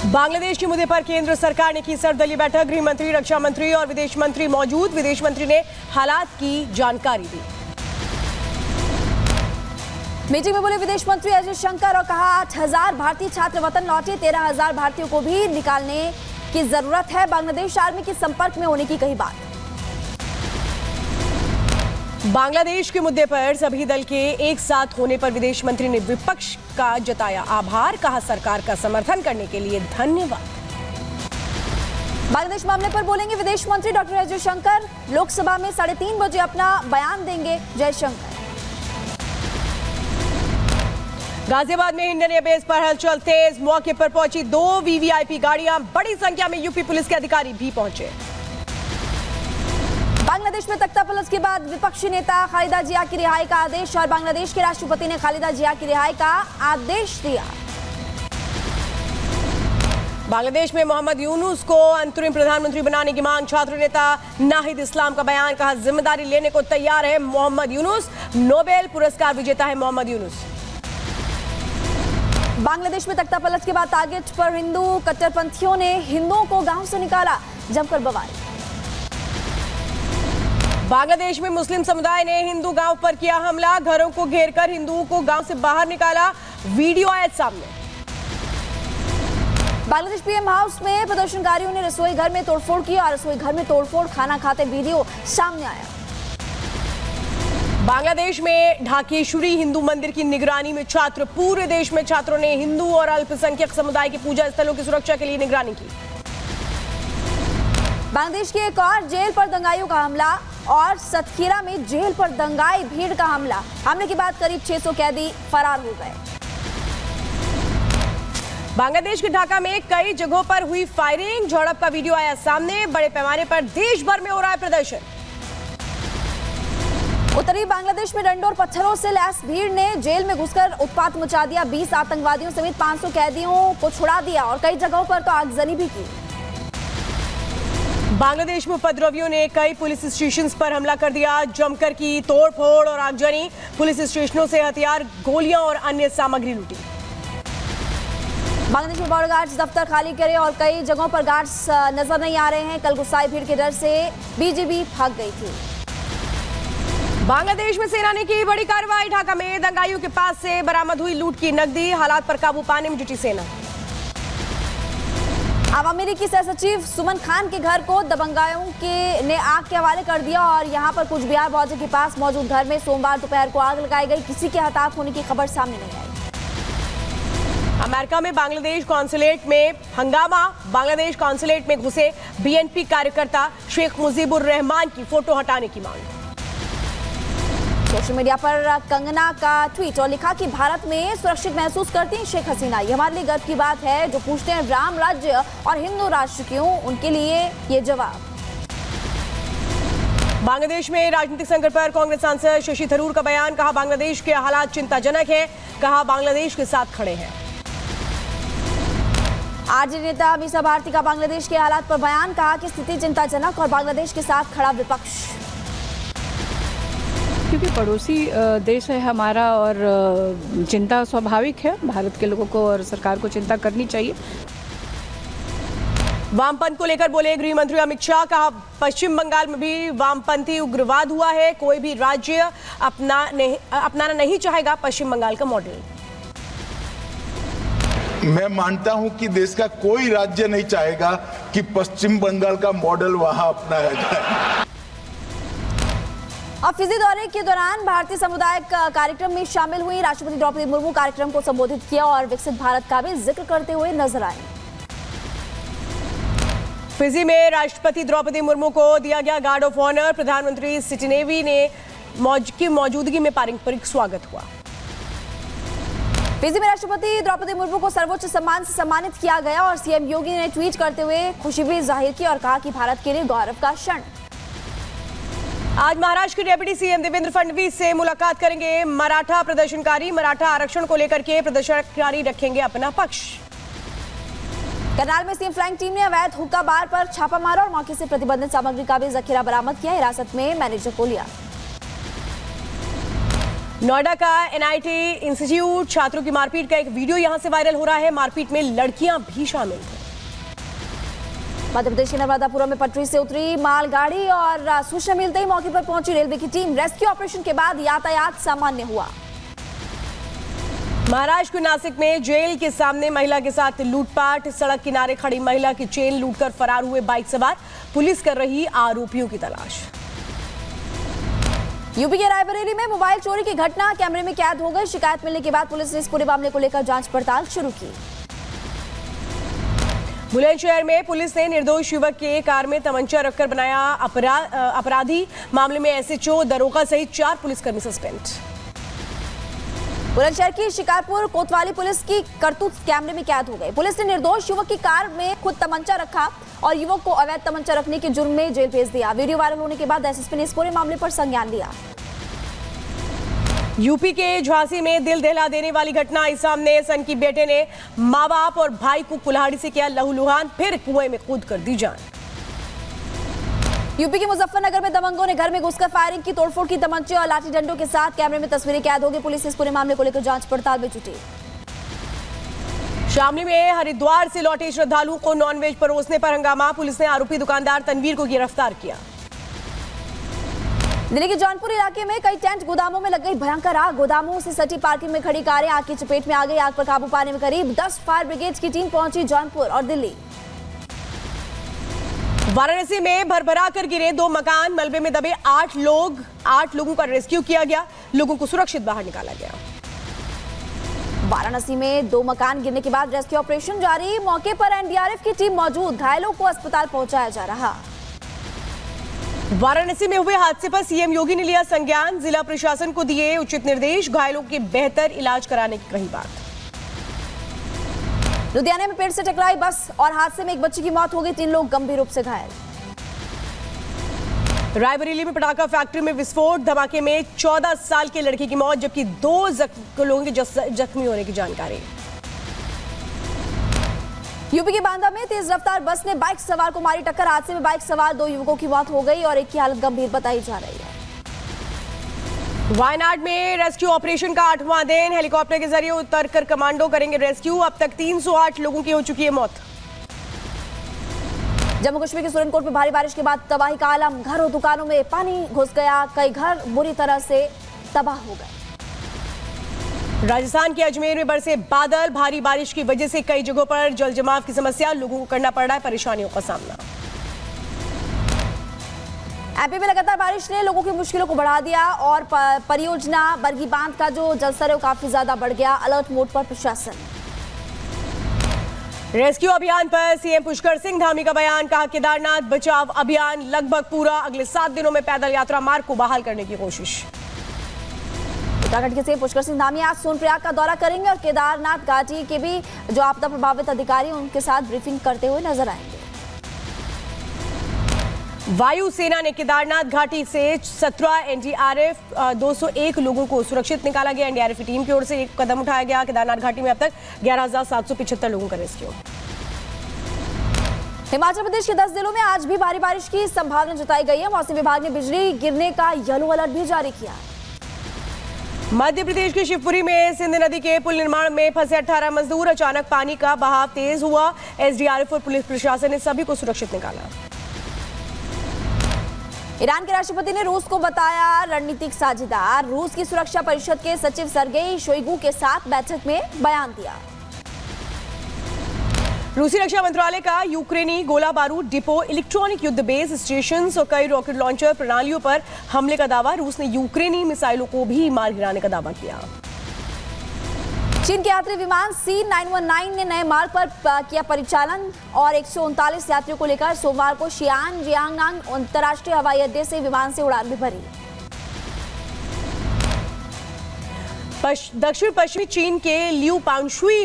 बांग्लादेश के मुद्दे पर केंद्र सरकार ने की सर्वदलीय बैठक। गृह मंत्री, रक्षा मंत्री और विदेश मंत्री मौजूद। विदेश मंत्री ने हालात की जानकारी दी। मीटिंग में बोले विदेश मंत्री अजय शंकर और कहा 8,000 भारतीय छात्र वतन लौटे, 13,000 भारतीयों को भी निकालने की जरूरत है। बांग्लादेश आर्मी के संपर्क में होने की कही बात। बांग्लादेश के मुद्दे पर सभी दल के एक साथ होने पर विदेश मंत्री ने विपक्ष का जताया आभार। कहा सरकार का समर्थन करने के लिए धन्यवाद। बांग्लादेश मामले पर बोलेंगे विदेश मंत्री डॉक्टर अजय शंकर। लोकसभा में 3:30 बजे अपना बयान देंगे जयशंकर। गाजियाबाद में इंडियन एयरबेस पर हलचल तेज। मौके पर पहुंची 2 वीवीआईपी गाड़ियां। बड़ी संख्या में यूपी पुलिस के अधिकारी भी पहुंचे। बांग्लादेश में तख्तापलट के बाद विपक्षी नेता खालिदा जिया की रिहाई का आदेश और बांग्लादेश के राष्ट्रपति ने खालिदा जिया की रिहाई का आदेश दिया। बांग्लादेश में मोहम्मद यूनुस को अंतरिम प्रधानमंत्री बनाने की मांग। छात्र नेता नाहिद इस्लाम का बयान। कहा जिम्मेदारी लेने को तैयार है मोहम्मद यूनुस। नोबेल पुरस्कार विजेता है मोहम्मद यूनुस। बांग्लादेश में तख्तापलट के बाद टारगेट पर हिंदू कट्टरपंथियों ने हिंदुओं को गांव से निकाला, जमकर बवाल। बांग्लादेश में मुस्लिम समुदाय ने हिंदू गांव पर किया हमला। घरों को घेरकर हिंदुओं को गांव से बाहर निकाला। वीडियो आया सामने। बांग्लादेश पीएम हाउस में प्रदर्शनकारियों ने रसोई घर में तोड़फोड़ की और रसोई घर में तोड़फोड़ खाना खाते वीडियो सामने आया। बांग्लादेश में ढाकेश्वरी हिंदू मंदिर की निगरानी में छात्र। पूरे देश में छात्रों ने हिंदू और अल्पसंख्यक समुदाय की पूजा स्थलों की सुरक्षा के लिए निगरानी की। बांग्लादेश की एक और जेल पर दंगाइयों का हमला और सतखीरा में जेल पर दंगाई भीड़ का हमला। हमले के बाद करीब 600 कैदी फरार हो गए। बांग्लादेश के ढाका में कई जगहों पर हुई फायरिंग। झड़प का वीडियो आया सामने। बड़े पैमाने पर देश भर में हो रहा है प्रदर्शन। उत्तरी बांग्लादेश में डंडों और पत्थरों से लैस भीड़ ने जेल में घुसकर उत्पात मचा दिया। 20 आतंकवादियों समेत 500 कैदियों को छुड़ा दिया और कई जगहों पर तो आगजनी भी की। बांग्लादेश में उपद्रवियों ने कई पुलिस स्टेशन पर हमला कर दिया। जमकर की तोड़फोड़ और आगजनी। पुलिस स्टेशनों से हथियार, गोलियां और अन्य सामग्री लूटी। बांग्लादेश में बॉर्डर गार्ड्स दफ्तर खाली करे और कई जगहों पर गार्ड्स नजर नहीं आ रहे हैं। कल गुस्साई भीड़ के डर से बीजीबी भाग गई थी। बांग्लादेश में सेना ने की बड़ी कार्रवाई। ढाका में दंगाइयों के पास से बरामद हुई लूट की नकदी। हालात पर काबू पाने में जुटी सेना। अवामी लीग की सह सचिव सुमन खान के घर को दबंगाइयों ने आग के हवाले कर दिया और यहां पर कुछ बिहार बॉर्डर के पास मौजूद घर में सोमवार दोपहर को आग लगाई गई। किसी के हताहत होने की खबर सामने नहीं आई। अमेरिका में बांग्लादेश कॉन्सुलेट में हंगामा। बांग्लादेश कॉन्सुलेट में घुसे बीएनपी कार्यकर्ता। शेख मुजीबुर रहमान की फोटो हटाने की मांग। सोशल मीडिया पर कंगना का ट्वीट और लिखा कि भारत में सुरक्षित महसूस करती हैं शेख हसीना। ये हमारे लिए गर्व की बात है। जो पूछते हैं राम राज्य और हिंदू राष्ट्र क्यों, उनके लिए ये जवाब। बांग्लादेश में राजनीतिक संकट पर कांग्रेस सांसद शशि थरूर का बयान। कहा बांग्लादेश के हालात चिंताजनक है। कहा बांग्लादेश के साथ खड़े हैं। आरजेडी नेता मीसा भारती का बांग्लादेश के हालात पर बयान। कहा कि स्थिति चिंताजनक और बांग्लादेश के साथ खड़ा विपक्ष। क्योंकि पड़ोसी देश है हमारा और चिंता स्वाभाविक है। भारत के लोगों को और सरकार को चिंता करनी चाहिए। वामपंथ को लेकर बोले गृह मंत्री अमित शाह। कहा पश्चिम बंगाल में भी वामपंथी उग्रवाद हुआ है। कोई भी राज्य अपनाना नहीं चाहेगा पश्चिम बंगाल का मॉडल। मैं मानता हूं कि देश का कोई राज्य नहीं चाहेगा कि पश्चिम बंगाल का मॉडल वहां अपनाया जाए। अब फिजी दौरे के दौरान भारतीय समुदाय कार्यक्रम में शामिल हुई। राष्ट्रपति द्रौपदी मुर्मू कार्यक्रम को संबोधित किया और विकसित भारत का भी जिक्र करते हुए नजर आए। फिजी में राष्ट्रपति द्रौपदी मुर्मू को दिया गया गार्ड ऑफ ऑनर। प्रधानमंत्री सिटिनेवी ने की मौजूदगी में पारंपरिक स्वागत हुआ। फिजी में राष्ट्रपति द्रौपदी मुर्मू को सर्वोच्च सम्मान से सम्मानित किया गया और सीएम योगी ने ट्वीट करते हुए खुशी भी जाहिर की और कहा कि भारत के लिए गौरव का क्षण। आज महाराष्ट्र के डिप्टी सीएम देवेंद्र फडणवीस से मुलाकात करेंगे मराठा प्रदर्शनकारी। मराठा आरक्षण को लेकर के प्रदर्शनकारी रखेंगे अपना पक्ष। करनाल में सीएम फ्लाइंग टीम ने अवैध हुक्का बार पर छापा मारा और मौके से प्रतिबंधित सामग्री का भी जखीरा बरामद किया। हिरासत में मैनेजर को लिया। नोएडा का एनआईटी इंस्टीट्यूट छात्रों की मारपीट का एक वीडियो यहां से वायरल हो रहा है। मारपीट में लड़कियां भी शामिल थे। मध्य प्रदेश के नर्मदापुरम में पटरी से उतरी मालगाड़ी और सूचना मिलते ही मौके पर पहुंची रेलवे की टीम। रेस्क्यू ऑपरेशन के बाद यातायात सामान्य हुआ। महाराष्ट्र के नासिक में जेल के सामने महिला के साथ लूटपाट। सड़क किनारे खड़ी महिला की चेन लूटकर फरार हुए बाइक सवार। पुलिस कर रही आरोपियों की तलाश। यूपी के रायबरेली में मोबाइल चोरी की घटना कैमरे में कैद हो गई। शिकायत मिलने के बाद पुलिस ने इस पूरे मामले को लेकर जांच पड़ताल शुरू की। बुलंदशहर में पुलिस ने निर्दोष युवक के कार में तमंचा रखकर बनाया अपराधी। मामले में एसएचओ, दरोगा सहित 4 पुलिसकर्मी सस्पेंड। बुलंदशहर की शिकारपुर कोतवाली पुलिस की करतूत कैमरे में कैद हो गई। पुलिस ने निर्दोष युवक की कार में खुद तमंचा रखा और युवक को अवैध तमंचा रखने के जुर्म में जेल भेज दिया। वीडियो वायरल होने के बाद एसएसपी ने इस पूरे मामले पर संज्ञान लिया। यूपी के झांसी में दिल दहला देने वाली घटना आई सामने। सन की बेटे ने मां बाप और भाई को कुल्हाड़ी से किया लहूलुहान, फिर कुएं में कूद कर दी जान। यूपी के मुजफ्फरनगर में दबंगों ने घर में घुसकर फायरिंग की। तोड़फोड़ की। तमंचे और लाठी डंडों के साथ कैमरे में तस्वीरें कैद हो गई। पुलिस इस पूरे मामले को लेकर जांच पड़ताल में जुटी। शामली में हरिद्वार से लौटे श्रद्धालुओं को नॉनवेज परोसने पर हंगामा। पुलिस ने आरोपी दुकानदार तनवीर को गिरफ्तार किया। दिल्ली के जौनपुर इलाके में कई टेंट गोदामों में लग गई भयंकर आग। गोदामों से सटी पार्किंग में खड़ी कारें आग की चपेट में आ गई। आग पर काबू पाने में करीब 10 फायर ब्रिगेड की टीम पहुंची जौनपुर और दिल्ली। वाराणसी में भरभरा कर गिरे 2 मकान। मलबे में दबे 8 लोगों का रेस्क्यू किया गया। लोगों को सुरक्षित बाहर निकाला गया। वाराणसी में 2 मकान गिरने के बाद रेस्क्यू ऑपरेशन जारी। मौके पर एनडीआरएफ की टीम मौजूद। घायलों को अस्पताल पहुंचाया जा रहा। वाराणसी में हुए हादसे पर सीएम योगी ने लिया संज्ञान। जिला प्रशासन को दिए उचित निर्देश। घायलों के बेहतर इलाज कराने की कही बात। लुधियाना में पेड़ से टकराई बस और हादसे में एक बच्ची की मौत हो गई। 3 लोग गंभीर रूप से घायल। रायबरेली में पटाखा फैक्ट्री में विस्फोट। धमाके में 14 साल के लड़के की मौत, जबकि 2 लोगों के जख्मी होने की जानकारी। यूपी के बांदा में तेज रफ्तार बस ने बाइक सवार को मारी टक्कर। हादसे में बाइक सवार 2 युवकों की मौत हो गई और एक की हालत गंभीर बताई जा रही है। वायनाड में रेस्क्यू ऑपरेशन का 8वां दिन। हेलीकॉप्टर के जरिए उतरकर कमांडो करेंगे रेस्क्यू। अब तक 308 लोगों की हो चुकी है मौत। जम्मू कश्मीर के सुरनकोट में भारी बारिश के बाद तबाही का आलम। घरों दुकानों में पानी घुस गया। कई घर बुरी तरह से तबाह हो गए। राजस्थान के अजमेर में बरसे बादल। भारी बारिश की वजह से कई जगहों पर जल जमाव की समस्या। लोगों को करना पड़ रहा है परेशानियों का सामना। एमपी में लगातार बारिश ने लोगों की मुश्किलों को बढ़ा दिया और परियोजना बरगी बांध का जो जलस्तर है वो काफी ज्यादा बढ़ गया। अलर्ट मोड पर प्रशासन। रेस्क्यू अभियान पर सीएम पुष्कर सिंह धामी का बयान। कहा केदारनाथ बचाव अभियान लगभग पूरा। अगले 7 दिनों में पैदल यात्रा मार्ग को बहाल करने की कोशिश। उत्तराखंड के सीएम पुष्कर सिंह धामी आज सोनप्रयाग का दौरा करेंगे और केदारनाथ घाटी के भी जो आपदा प्रभावित अधिकारी उनके साथ ब्रीफिंग करते हुए नजर आएंगे। वायुसेना ने केदारनाथ घाटी से 17 एनडीआरएफ 201 लोगों को सुरक्षित निकाला गया। एनडीआरएफ की टीम की ओर से एक कदम उठाया गया। केदारनाथ घाटी में अब तक 11,775 लोगों का रेस्क्यू। हिमाचल प्रदेश के 10 जिलों में आज भी भारी बारिश की संभावना जताई गई है। मौसम विभाग ने बिजली गिरने का येलो अलर्ट भी जारी किया। मध्य प्रदेश के शिवपुरी में सिंध नदी के पुल निर्माण में फंसे 18 मजदूर। अचानक पानी का बहाव तेज हुआ। एसडीआरएफ और पुलिस प्रशासन ने सभी को सुरक्षित निकाला। ईरान के राष्ट्रपति ने रूस को बताया रणनीतिक साझेदार। रूस की सुरक्षा परिषद के सचिव सर्गेई शोइगु के साथ बैठक में बयान दिया। रूसी रक्षा मंत्रालय का यूक्रेनी गोला बारूद डिपो, इलेक्ट्रॉनिक युद्ध बेस स्टेशन और कई रॉकेट लॉन्चर प्रणालियों पर हमले का दावा। रूस ने यूक्रेनी मिसाइलों को भी मार गिराने का दावा किया। चीन के यात्री विमान C919 ने नए मार्ग पर किया परिचालन और 139 यात्रियों को लेकर सोमवार को शियान जियांगांग अंतर्राष्ट्रीय हवाई अड्डे से विमान से उड़ान भी भरी। दक्षिण पश्चिमी चीन के लियू पांशुई